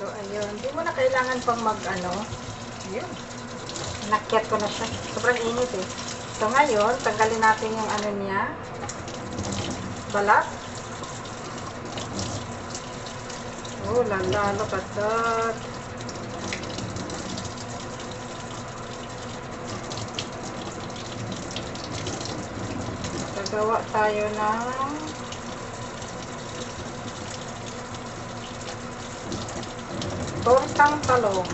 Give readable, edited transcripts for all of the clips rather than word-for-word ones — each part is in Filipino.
So, ayun. Hindi mo na kailangan pang mag-ano. Ayun. Nakyat ko na siya. Sobrang init eh. So, ngayon, tanggalin natin yung ano niya. Balat. Oh, lala. Look at that. Gagawa tayo ng tortang talong.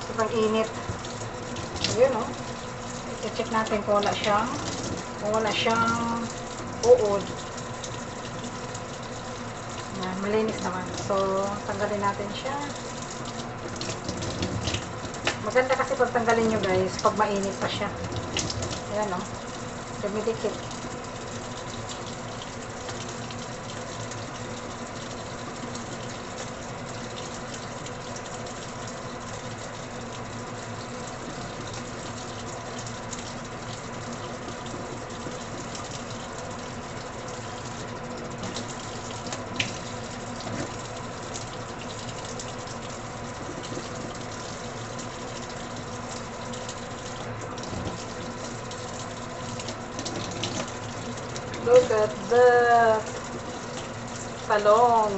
Sobrang init. Ayun o. I-check natin kung wala siyang uod. Yan, malinis naman. So, tanggalin natin siya. Maganda kasi pag tanggalin nyo guys, pag mainit pa siya. Ayan o. Dumidikit. Look at that talong.